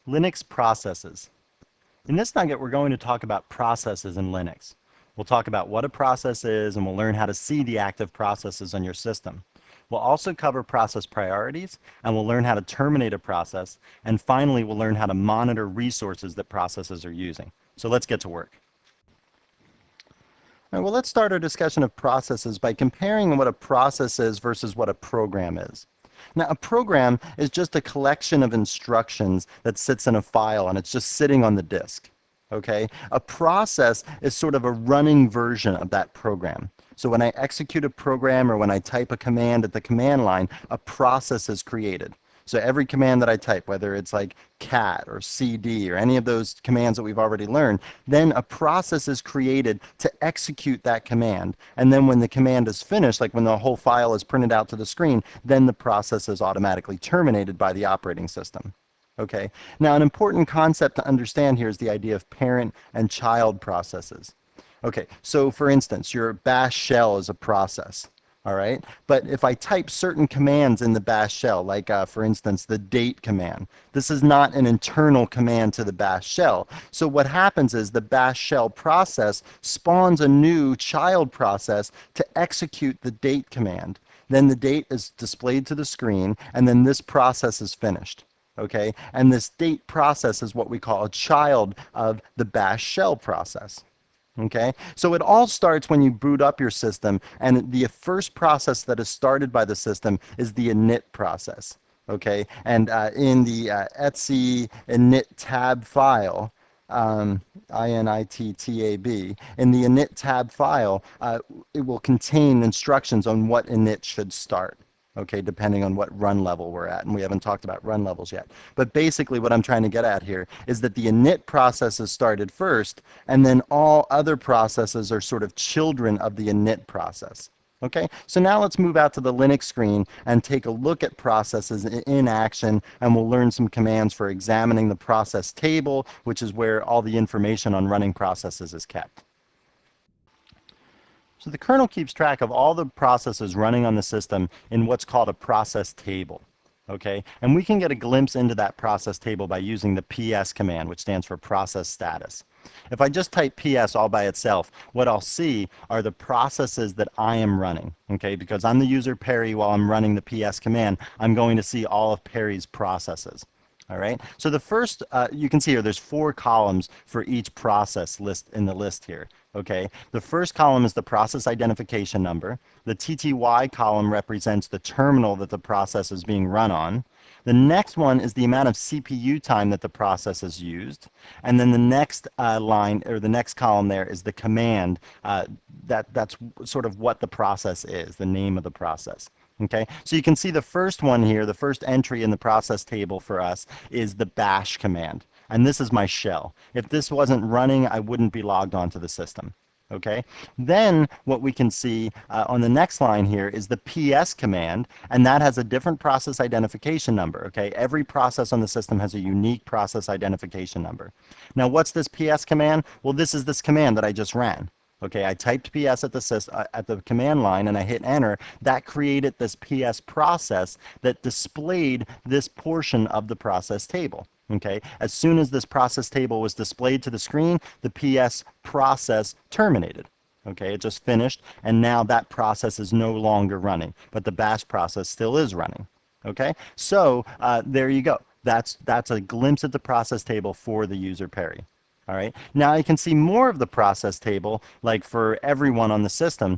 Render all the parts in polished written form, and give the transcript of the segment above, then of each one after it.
Linux processes. In this nugget, we're going to talk about processes in Linux. We'll talk about what a process is, and we'll learn how to see the active processes on your system. We'll also cover process priorities, and we'll learn how to terminate a process. And finally, we'll learn how to monitor resources that processes are using. So let's get to work. All right, well, let's start our discussion of processes by comparing what a process is versus what a program is. Now, a program is just a collection of instructions that sits in a file and it's just sitting on the disk. Okay? A process is sort of a running version of that program. So when I execute a program or when I type a command at the command line, a process is created. So every command that I type, whether it's like cat or cd or any of those commands that we've already learned, then a process is created to execute that command. And then when the command is finished, like when the whole file is printed out to the screen, then the process is automatically terminated by the operating system. Okay. Now, an important concept to understand here is the idea of parent and child processes. Okay, so for instance, your bash shell is a process. All right, but if I type certain commands in the bash shell, like for instance, the date command, this is not an internal command to the bash shell. So what happens is the bash shell process spawns a new child process to execute the date command. Then the date is displayed to the screen, and then this process is finished. Okay, and this date process is what we call a child of the bash shell process. Okay, so it all starts when you boot up your system, and the first process that is started by the system is the init process. Okay, and in the etc init tab file, inittab, in the init tab file, it will contain instructions on what init should start. Okay, depending on what run level we're at. And we haven't talked about run levels yet. But basically what I'm trying to get at here is that the init process is started first, and then all other processes are sort of children of the init process. Okay, so now let's move out to the Linux screen and take a look at processes in action, and we'll learn some commands for examining the process table, which is where all the information on running processes is kept. So the kernel keeps track of all the processes running on the system in what's called a process table. Okay, and we can get a glimpse into that process table by using the ps command, which stands for process status. If I just type ps all by itself, what I'll see are the processes that I am running. Okay, because I'm the user Perry while I'm running the ps command, I'm going to see all of Perry's processes. All right, so the first, you can see here, there's 4 columns for each process list in the list here. Okay, the first column is the process identification number. The TTY column represents the terminal that the process is being run on. The next one is the amount of CPU time that the process has used. And then the next line, or the next column there, is the command. That's sort of what the process is, the name of the process. Okay, so you can see the first one here, the first entry in the process table for us is the bash command. And this is my shell. If this wasn't running, I wouldn't be logged onto the system. Okay, then what we can see on the next line here is the ps command, and that has a different process identification number. Okay, every process on the system has a unique process identification number. Now, what's this ps command? Well, this is this command that I just ran. Okay, I typed ps at the command line and I hit enter. That created this ps process that displayed this portion of the process table. Okay, as soon as this process table was displayed to the screen, the ps process terminated. Okay, it just finished, and now that process is no longer running, but the bash process still is running. Okay, so there you go. That's a glimpse at the process table for the user Perry. All right, now I can see more of the process table, like for everyone on the system,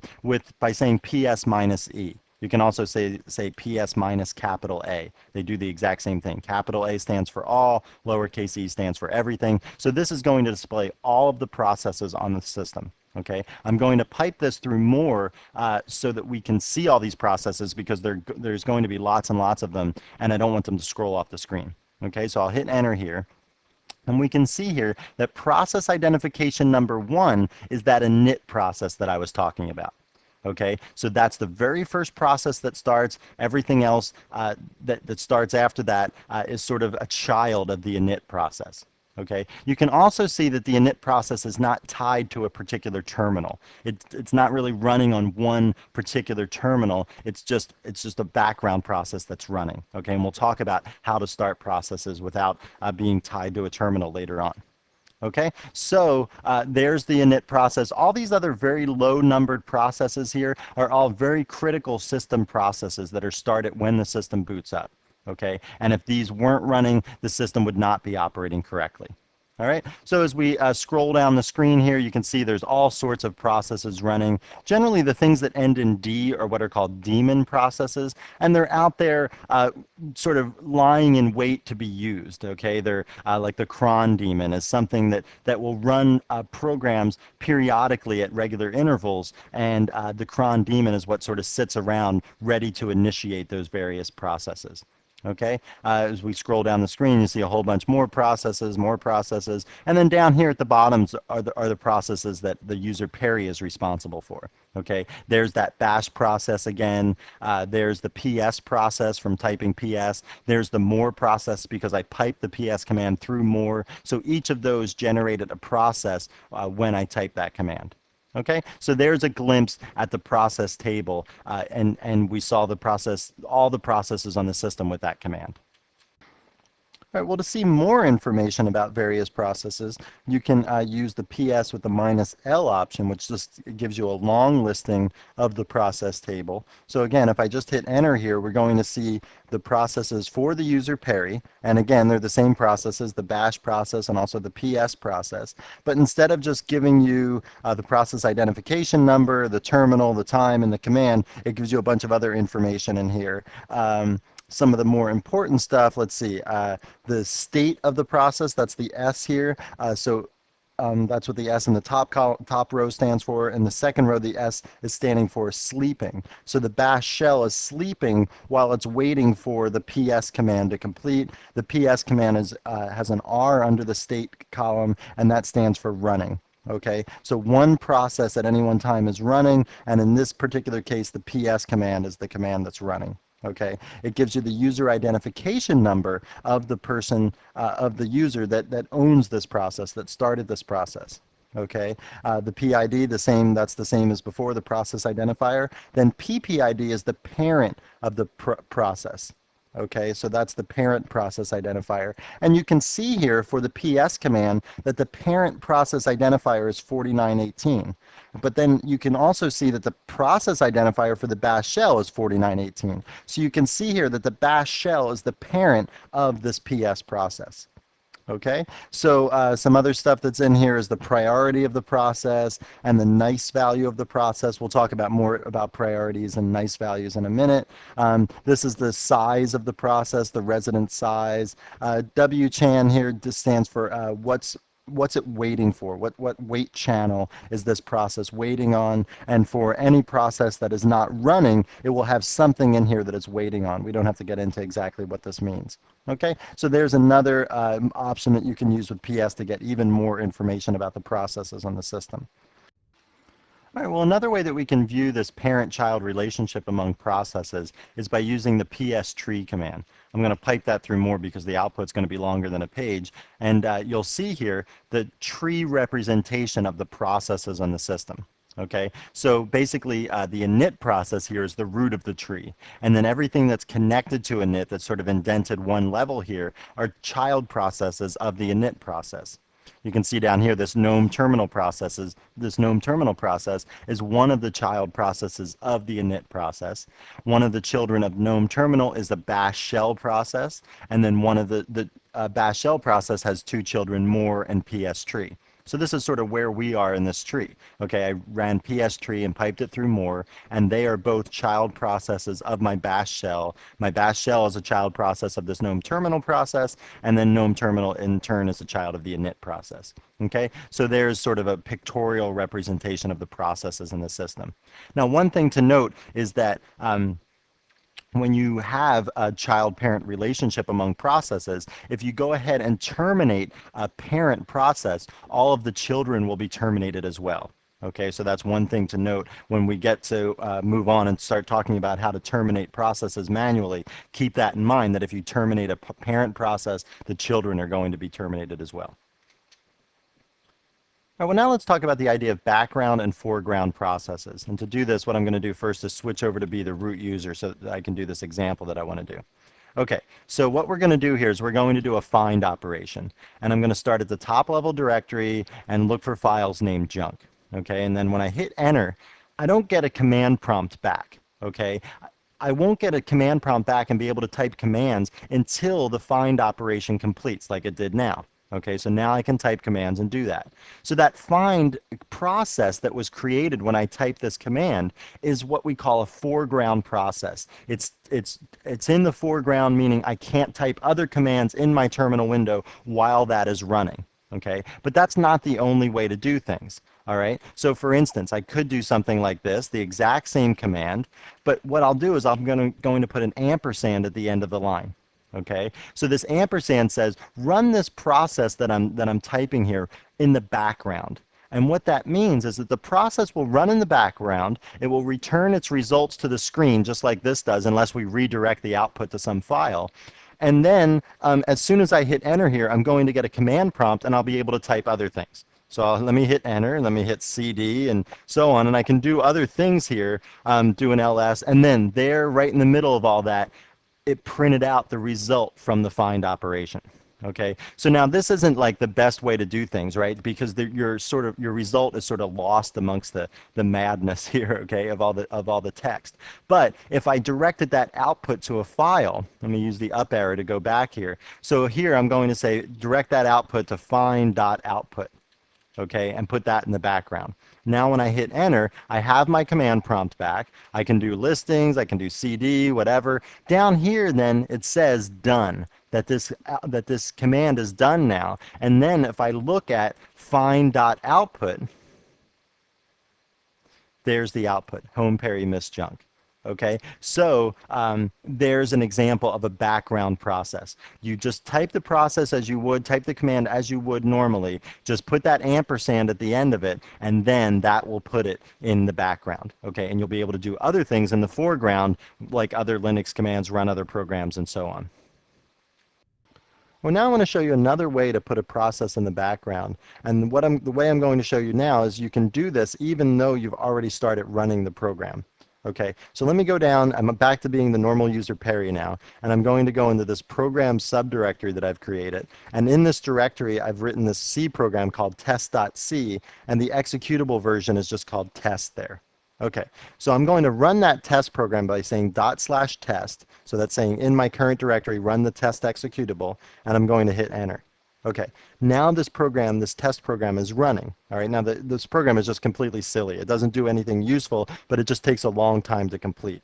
by saying ps minus e. You can also say ps minus capital A. They do the exact same thing. Capital A stands for all, lowercase e stands for everything. So this is going to display all of the processes on the system. Okay, I'm going to pipe this through more so that we can see all these processes, because there's going to be lots and lots of them, and I don't want them to scroll off the screen. Okay, so I'll hit enter here. And we can see here that process identification number 1 is that init process that I was talking about. Okay, so that's the very first process that starts. Everything else that starts after that is sort of a child of the init process. Okay, you can also see that the init process is not tied to a particular terminal. It's not really running on one particular terminal. It's just a background process that's running. Okay, and we'll talk about how to start processes without being tied to a terminal later on. Okay, so there's the init process. All these other very low numbered processes here are all very critical system processes that are started when the system boots up. Okay, and if these weren't running, the system would not be operating correctly. All right, so as we scroll down the screen here, you can see there's all sorts of processes running. Generally, the things that end in D are what are called daemon processes, and they're out there sort of lying in wait to be used. Okay, they're like the cron daemon is something that will run programs periodically at regular intervals, and the cron daemon is what sort of sits around ready to initiate those various processes. Okay, as we scroll down the screen, you see a whole bunch more processes, and then down here at the bottoms are the processes that the user Perry is responsible for. Okay, there's that bash process again. There's the PS process from typing PS. There's the more process because I piped the PS command through more. So each of those generated a process when I typed that command. Okay, so there's a glimpse at the process table, and we saw the process, all the processes on the system with that command. All right, well, to see more information about various processes, you can use the PS with the -L option, which just gives you a long listing of the process table. So again, if I just hit enter here, we're going to see the processes for the user Perry. And again, they're the same processes, the bash process and also the PS process. But instead of just giving you the process identification number, the terminal, the time, and the command, it gives you a bunch of other information in here. Some of the more important stuff, let's see, the state of the process, that's the S here. That's what the S in the top row stands for. In the second row, the S is standing for sleeping. So the bash shell is sleeping while it's waiting for the PS command to complete. The PS command has an R under the state column, and that stands for running. Okay, so one process at any one time is running, and in this particular case, the PS command is the command that's running. Okay, it gives you the user identification number of the person, of the user that owns this process, that started this process. Okay, the PID, that's the same as before, the process identifier. Then PPID is the parent of the process. Okay, so that's the parent process identifier. And you can see here for the PS command that the parent process identifier is 4918. But then you can also see that the process identifier for the bash shell is 4918. So you can see here that the bash shell is the parent of this PS process. Okay, so some other stuff that's in here is the priority of the process and the nice value of the process. We'll talk about more about priorities and nice values in a minute. This is the size of the process, the resident size. WChan here just stands for what's it waiting for? What wait channel is this process waiting on? And for any process that is not running, it will have something in here that it's waiting on. We don't have to get into exactly what this means. Okay, so there's another option that you can use with PS to get even more information about the processes on the system. All right, well, another way that we can view this parent-child relationship among processes is by using the PS tree command. I'm going to pipe that through more because the output's going to be longer than a page. And you'll see here the tree representation of the processes on the system. Okay, so basically the init process here is the root of the tree. And then everything that's connected to init that's sort of indented one level here are child processes of the init process. You can see down here this gnome terminal process is one of the child processes of the init process. One of the children of gnome terminal is the bash shell process, and then one of the bash shell process has two children, more and PS tree. So this is sort of where we are in this tree. Okay, I ran PS tree and piped it through more, and they are both child processes of my bash shell. My bash shell is a child process of this gnome terminal process, and then gnome terminal in turn is a child of the init process. Okay, so there's sort of a pictorial representation of the processes in the system. Now, one thing to note is that when you have a child-parent relationship among processes, if you go ahead and terminate a parent process, all of the children will be terminated as well. Okay, so that's one thing to note when we get to move on and start talking about how to terminate processes manually. Keep that in mind, that if you terminate a parent process, the children are going to be terminated as well. All right, well, now let's talk about the idea of background and foreground processes. And to do this, what I'm going to do first is switch over to be the root user so that I can do this example that I want to do. Okay, so what we're going to do here is we're going to do a find operation. And I'm going to start at the top level directory and look for files named junk. Okay, and then when I hit enter, I don't get a command prompt back. Okay, I won't get a command prompt back and be able to type commands until the find operation completes like it did now. Okay, so now I can type commands and do that. So that find process that was created when I type this command is what we call a foreground process. It's in the foreground, meaning I can't type other commands in my terminal window while that is running. Okay, but that's not the only way to do things. All right, so for instance, I could do something like this, the exact same command, but what I'll do is I'm going to put an ampersand at the end of the line. Okay, so this ampersand says run this process that I'm typing here in the background. And what that means is that the process will run in the background. It will return its results to the screen just like this does, unless we redirect the output to some file. And then as soon as I hit enter here, I'm going to get a command prompt and I'll be able to type other things. So let me hit enter, and let me hit CD and so on, and I can do other things here, do an ls, and then there right in the middle of all that, it printed out the result from the find operation. Okay, so now this isn't like the best way to do things, right? Because your result is sort of lost amongst the madness here, okay, of all the text. But if I directed that output to a file, let me use the up arrow to go back here. So here I'm going to say direct that output to find.output. Okay, and put that in the background. Now when I hit enter, I have my command prompt back. I can do listings, I can do CD, whatever. Down here then it says done, that this command is done now. And then if I look at find.output, there's the output, home Perry miss junk. Okay, so there's an example of a background process. You just type the process as you would, type the command as you would normally. Just put that ampersand at the end of it, and then that will put it in the background. Okay, and you'll be able to do other things in the foreground, like other Linux commands, run other programs, and so on. Well, now I want to show you another way to put a process in the background. And the way I'm going to show you now is you can do this even though you've already started running the program. Okay, so let me go down. I'm back to being the normal user Perry now, and I'm going to go into this program subdirectory that I've created. And in this directory, I've written this C program called test.c, and the executable version is just called test there. Okay, so I'm going to run that test program by saying /test. So that's saying in my current directory, run the test executable, and I'm going to hit enter. Okay, now this test program is running. All right, now this program is just completely silly. It doesn't do anything useful, but it just takes a long time to complete.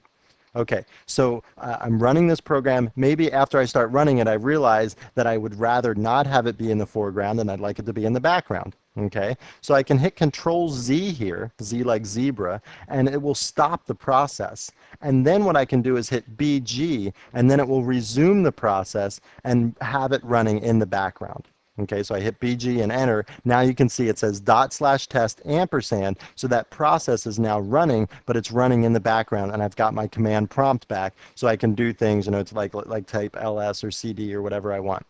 Okay, so I'm running this program. Maybe after I start running it, I realize that I would rather not have it be in the foreground and I'd like it to be in the background. Okay, so I can hit Control Z here, Z like zebra, and it will stop the process. And then what I can do is hit BG, and then it will resume the process and have it running in the background. Okay, so I hit BG and enter. Now you can see it says /test ampersand. So that process is now running, but it's running in the background, and I've got my command prompt back, so I can do things. You know, it's like type ls or cd or whatever I want.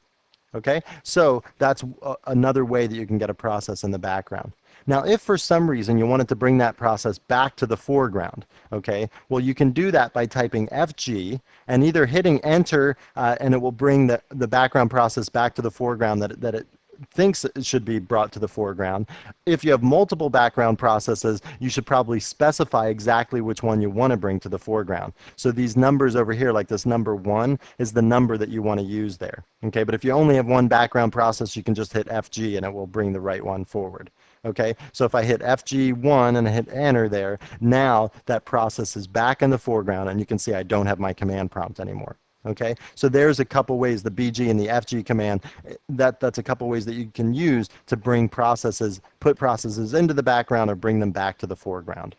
Okay, so that's another way that you can get a process in the background. Now, if for some reason you wanted to bring that process back to the foreground, okay, well, you can do that by typing FG and either hitting enter, and it will bring the background process back to the foreground that it thinks it should be brought to the foreground. If you have multiple background processes, you should probably specify exactly which one you want to bring to the foreground. So these numbers over here, like this number 1, is the number that you want to use there. Okay, but if you only have one background process, you can just hit FG and it will bring the right one forward. Okay, so if I hit FG1 and I hit enter there, now that process is back in the foreground, and you can see I don't have my command prompt anymore. Okay, so there's a couple ways, the BG and the FG command, that's a couple ways that you can use to bring processes, put processes into the background or bring them back to the foreground.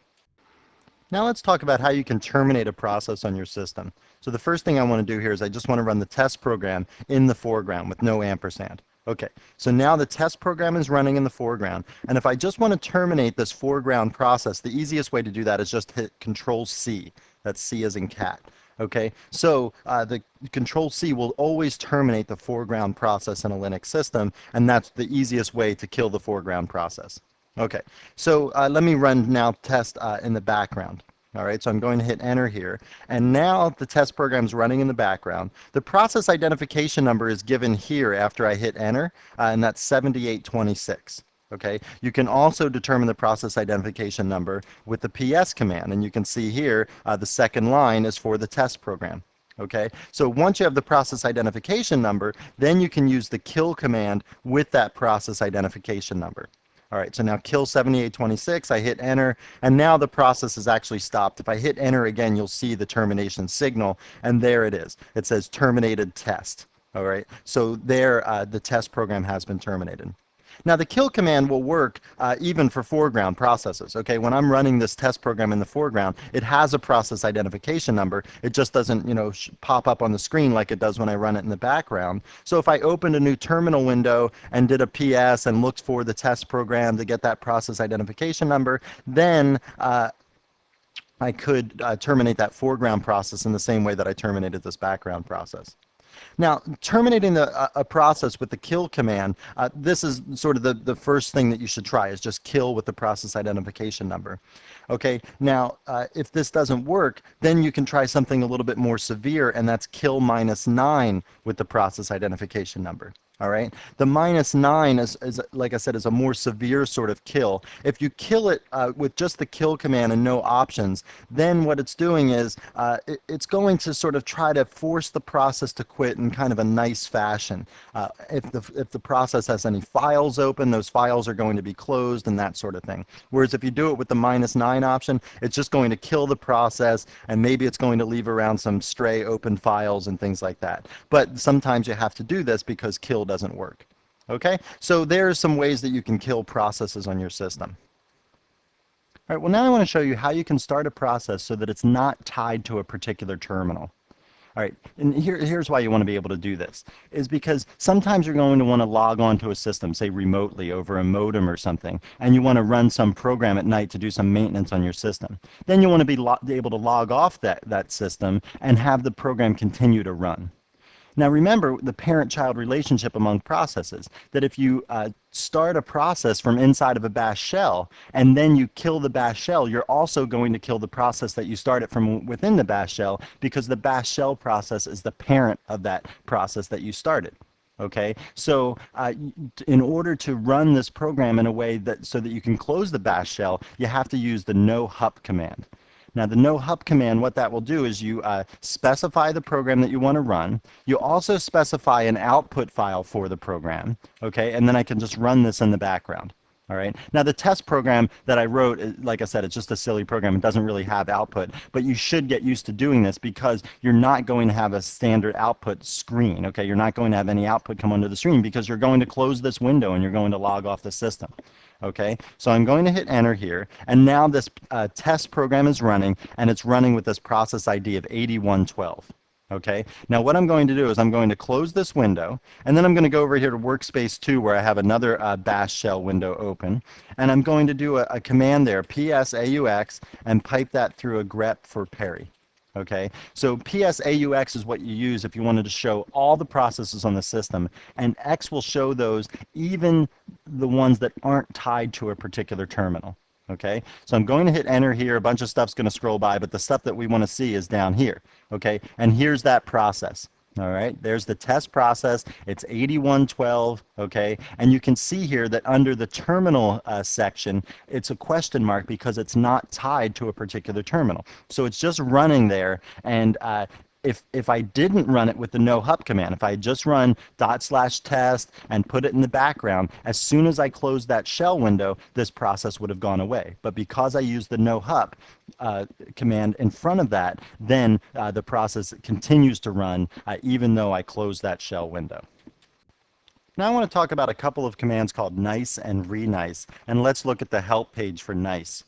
Now let's talk about how you can terminate a process on your system. So the first thing I want to do here is I just want to run the test program in the foreground with no ampersand. Okay, so now the test program is running in the foreground, and if I just want to terminate this foreground process, the easiest way to do that is just hit Control C. That's C as in cat. Okay, so the Control C will always terminate the foreground process in a Linux system, and that's the easiest way to kill the foreground process. Okay, so let me run now test in the background. All right, so I'm going to hit enter here, and now the test program's running in the background. The process identification number is given here after I hit enter, and that's 7826. Okay, you can also determine the process identification number with the PS command, and you can see here the second line is for the test program. Okay, so once you have the process identification number, then you can use the kill command with that process identification number. All right, so now kill 7826, I hit enter, and now the process is actually stopped. If I hit enter again, you'll see the termination signal, and there it is. It says terminated test. All right, so there the test program has been terminated. Now the kill command will work even for foreground processes. Okay, when I'm running this test program in the foreground, it has a process identification number. It just doesn't, pop up on the screen like it does when I run it in the background. So if I opened a new terminal window and did a PS and looked for the test program to get that process identification number, then I could terminate that foreground process in the same way that I terminated this background process. Now, terminating a process with the kill command, this is sort of the first thing that you should try is just kill with the process identification number. Okay, now if this doesn't work, then you can try something a little bit more severe, and that's kill -9 with the process identification number. All right, the -9 is, like I said, is a more severe sort of kill. If you kill it with just the kill command and no options, then what it's doing is it's going to sort of try to force the process to quit in kind of a nice fashion. If the process has any files open, those files are going to be closed and that sort of thing. Whereas if you do it with the -9 option, it's just going to kill the process, and maybe it's going to leave around some stray open files and things like that. But sometimes you have to do this because kill doesn't work. Okay, so there's some ways that you can kill processes on your system. All right, well now I want to show you how you can start a process so that it's not tied to a particular terminal. All right, and here's why you want to be able to do this, is because sometimes you're going to want to log on to a system, say remotely over a modem or something, and you want to run some program at night to do some maintenance on your system. Then you want to be able to log off that system and have the program continue to run. Now remember the parent-child relationship among processes, that if you start a process from inside of a bash shell and then you kill the bash shell, you're also going to kill the process that you started from within the bash shell, because the bash shell process is the parent of that process that you started. Okay, so in order to run this program in a way that so that you can close the bash shell, you have to use the no hup command. Now the no hup command, what that will do is you specify the program that you want to run. You also specify an output file for the program, okay, and then I can just run this in the background. All right. Now the test program that I wrote, like I said, it's just a silly program. It doesn't really have output, but you should get used to doing this because you're not going to have a standard output screen. Okay, you're not going to have any output come onto the screen because you're going to close this window and you're going to log off the system. Okay, so I'm going to hit enter here, and now this test program is running, and it's running with this process ID of 8112. Okay, now what I'm going to do is I'm going to close this window, and then I'm going to go over here to workspace 2 where I have another bash shell window open, and I'm going to do a command there, PSAUX, and pipe that through a grep for Perry. Okay, so PSAUX is what you use if you wanted to show all the processes on the system, and X will show those, even the ones that aren't tied to a particular terminal. Okay, so I'm going to hit enter here. A bunch of stuff's going to scroll by, but the stuff that we want to see is down here. Okay, and here's that process. All right, there's the test process. It's 8112, okay? And you can see here that under the terminal section, it's a question mark because it's not tied to a particular terminal. So it's just running there, and if I didn't run it with the no hup command, if I had just run /test and put it in the background, as soon as I closed that shell window, this process would have gone away. But because I used the no hup command in front of that, then the process continues to run even though I closed that shell window. Now I want to talk about a couple of commands called nice and renice, and let's look at the help page for nice.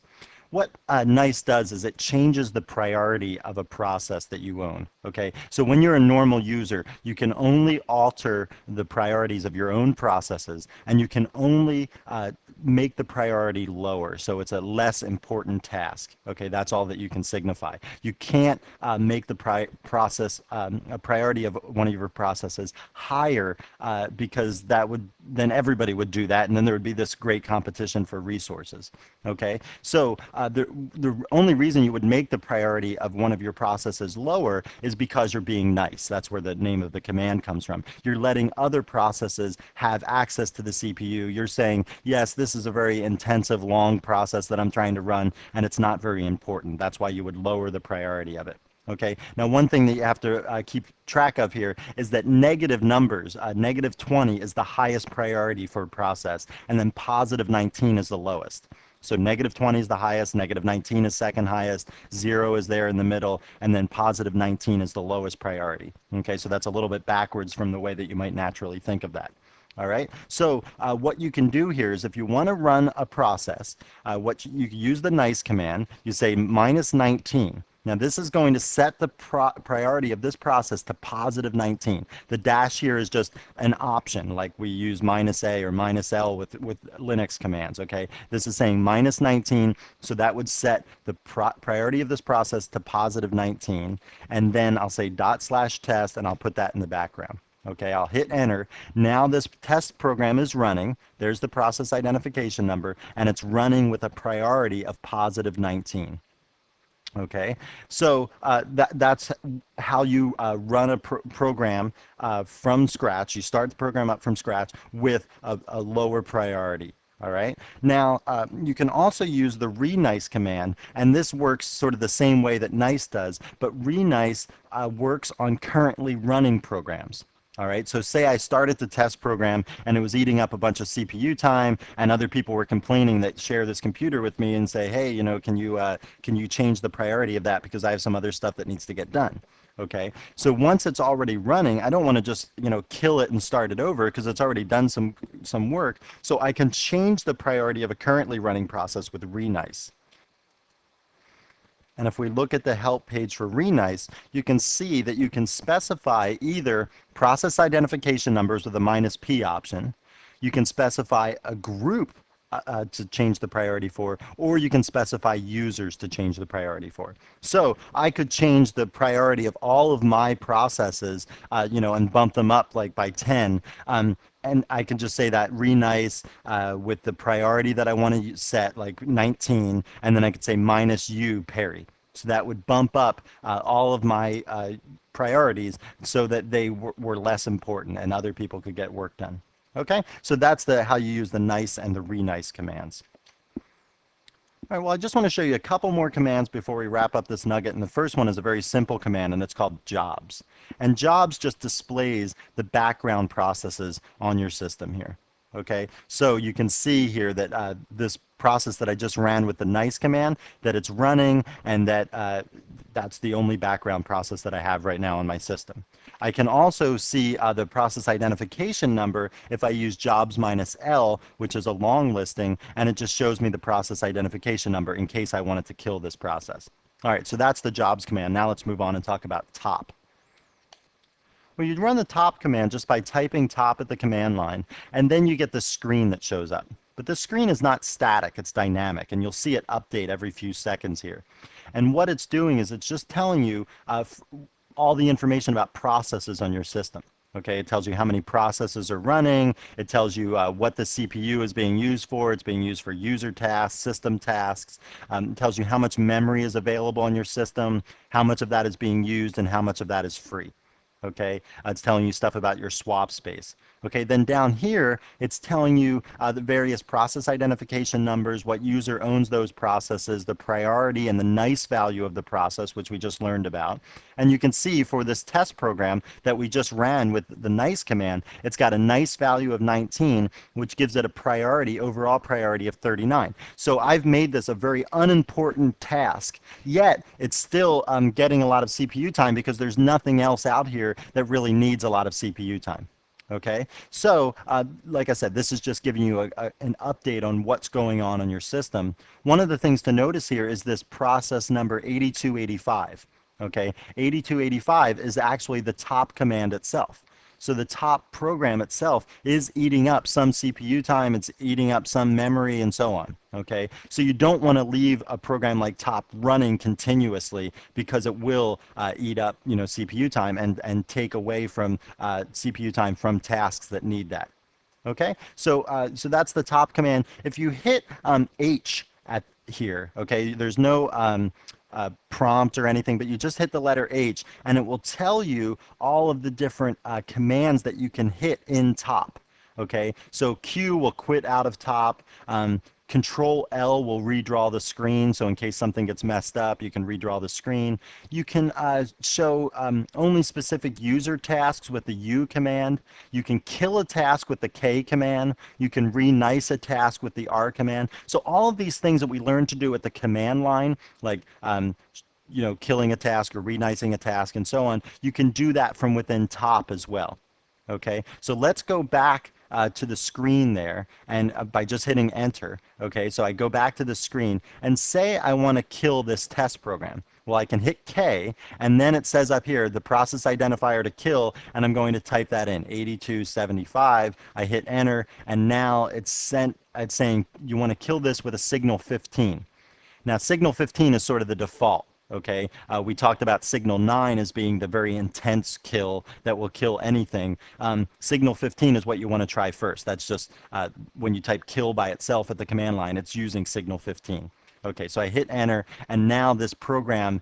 What nice does is it changes the priority of a process that you own. Okay, so when you're a normal user, you can only alter the priorities of your own processes, and you can only make the priority lower, so it's a less important task. Okay, that's all that you can signify. You can't make the a priority of one of your processes higher because that would then everybody would do that, and then there would be this great competition for resources. Okay, so the only reason you would make the priority of one of your processes lower is because you're being nice. That's where the name of the command comes from. You're letting other processes have access to the CPU. You're saying, yes, this is a very intensive, long process that I'm trying to run, and it's not very important. That's why you would lower the priority of it. Okay, now one thing that you have to keep track of here is that negative numbers, negative 20 is the highest priority for a process, and then positive 19 is the lowest. So negative 20 is the highest, negative 19 is second highest, 0 is there in the middle, and then positive 19 is the lowest priority. Okay, so that's a little bit backwards from the way that you might naturally think of that. All right, so what you can do here is if you want to run a process, you use the nice command, you say minus 19. Now this is going to set the priority of this process to positive 19. The dash here is just an option, like we use minus A or minus L with Linux commands, okay? This is saying minus 19, so that would set the priority of this process to positive 19. And then I'll say /test, and I'll put that in the background. Okay, I'll hit enter. Now this test program is running. There's the process identification number, and it's running with a priority of positive 19. Okay, so that's how you run a program from scratch. You start the program up from scratch with a lower priority. All right. Now, you can also use the renice command, and this works sort of the same way that nice does, but renice works on currently running programs. All right, so say I started the test program and it was eating up a bunch of CPU time, and other people were complaining that share this computer with me and say, hey, you know, can you change the priority of that because I have some other stuff that needs to get done. Okay, so once it's already running, I don't want to just, you know, kill it and start it over because it's already done some work. So I can change the priority of a currently running process with renice. And if we look at the help page for renice, you can see that you can specify either process identification numbers with a -P option, you can specify a group to change the priority for, or you can specify users to change the priority for. So I could change the priority of all of my processes, you know, and bump them up like by 10. And I can just say that renice with the priority that I want to set, like 19, and then I could say -U Perry. So that would bump up all of my priorities so that they were less important and other people could get work done. Okay, so that's how you use the nice and the renice commands. All right, well, I just want to show you a couple more commands before we wrap up this nugget. And the first one is a very simple command, and it's called jobs. And jobs just displays the background processes on your system here. Okay, so you can see here that this process that I just ran with the nice command, that it's running, and that that's the only background process that I have right now on my system. I can also see the process identification number if I use jobs -L, which is a long listing, and it just shows me the process identification number in case I wanted to kill this process. All right, so that's the jobs command. Now let's move on and talk about top. Well, you'd run the top command just by typing top at the command line, and then you get the screen that shows up. But this screen is not static, it's dynamic, and you'll see it update every few seconds here. And what it's doing is it's just telling you all the information about processes on your system. Okay, it tells you how many processes are running, it tells you what the CPU is being used for, it's being used for user tasks, system tasks, it tells you how much memory is available on your system, how much of that is being used, and how much of that is free. Okay, it's telling you stuff about your swap space. Okay, then down here, it's telling you the various process identification numbers, what user owns those processes, the priority and the nice value of the process, which we just learned about. And you can see for this test program that we just ran with the nice command, it's got a nice value of 19, which gives it a priority, overall priority of 39. So I've made this a very unimportant task, yet it's still getting a lot of CPU time because there's nothing else out here that really needs a lot of CPU time. Okay, so like I said, this is just giving you an update on what's going on your system. One of the things to notice here is this process number 8285. Okay, 8285 is actually the top command itself. So the top program itself is eating up some CPU time, it's eating up some memory, and so on. Okay, so you don't want to leave a program like top running continuously because it will eat up, you know, CPU time and take away from CPU time from tasks that need that. Okay, so that's the top command. If you hit H at here, okay, there's no prompt or anything, but you just hit the letter H, and it will tell you all of the different commands that you can hit in top. Okay, so Q will quit out of top. Control L will redraw the screen, so in case something gets messed up, you can redraw the screen. You can show only specific user tasks with the U command. You can kill a task with the K command. You can re-nice a task with the R command. So all of these things that we learned to do at the command line, like killing a task or re-nicing a task and so on, you can do that from within top as well. Okay, so let's go back to the screen there, and by just hitting enter. Okay, so I go back to the screen and say I want to kill this test program. Well, I can hit K, and then it says up here the process identifier to kill, and I'm going to type that in, 8275. I hit enter, and now it's saying you want to kill this with a signal 15. Now, signal 15 is sort of the default. Okay, we talked about signal 9 as being the very intense kill that will kill anything. Signal 15 is what you want to try first. That's just when you type kill by itself at the command line, it's using signal 15. Okay, so I hit enter, and now this program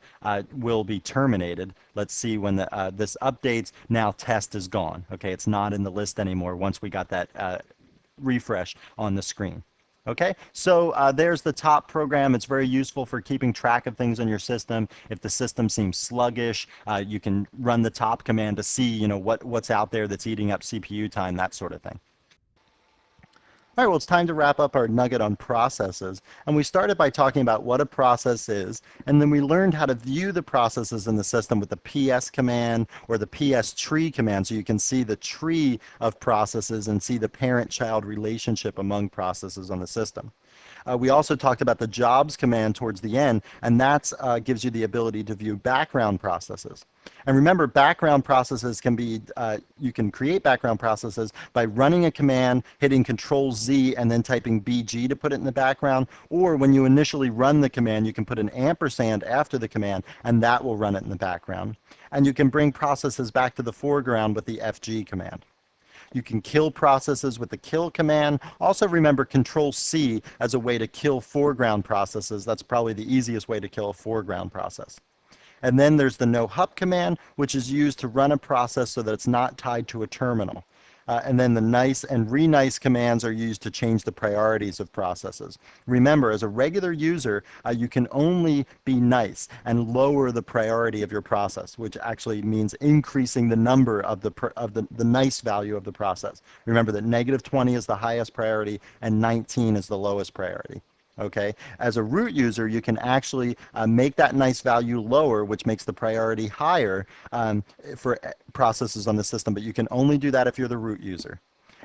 will be terminated. Let's see when this updates. Now test is gone. Okay, it's not in the list anymore once we got that refresh on the screen. Okay, so there's the top program. It's very useful for keeping track of things on your system. If the system seems sluggish, you can run the top command to see, what's out there that's eating up CPU time, that sort of thing. All right, well, it's time to wrap up our nugget on processes. And we started by talking about what a process is, and then we learned how to view the processes in the system with the PS command or the PS tree command, so you can see the tree of processes and see the parent-child relationship among processes on the system. We also talked about the jobs command towards the end, and that gives you the ability to view background processes. And remember, background processes can be, you can create background processes by running a command, hitting Control Z, and then typing BG to put it in the background. Or when you initially run the command, you can put an ampersand after the command, and that will run it in the background. And you can bring processes back to the foreground with the FG command. You can kill processes with the kill command. Also remember Control C as a way to kill foreground processes. That's probably the easiest way to kill a foreground process. And then there's the no hup command, which is used to run a process so that it's not tied to a terminal. And then the nice and re-nice commands are used to change the priorities of processes. Remember, as a regular user, you can only be nice and lower the priority of your process, which actually means increasing the number of the nice value of the process. Remember that -20 is the highest priority and 19 is the lowest priority. Okay, as a root user, you can actually make that nice value lower, which makes the priority higher for processes on the system, but you can only do that if you're the root user.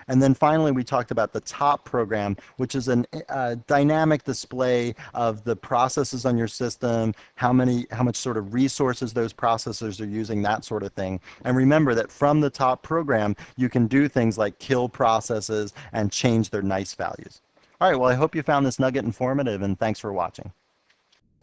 And then finally, we talked about the top program, which is a dynamic display of the processes on your system, how much sort of resources those processors are using, that sort of thing. And remember that from the top program, you can do things like kill processes and change their nice values. All right, well, I hope you found this nugget informative, and thanks for watching.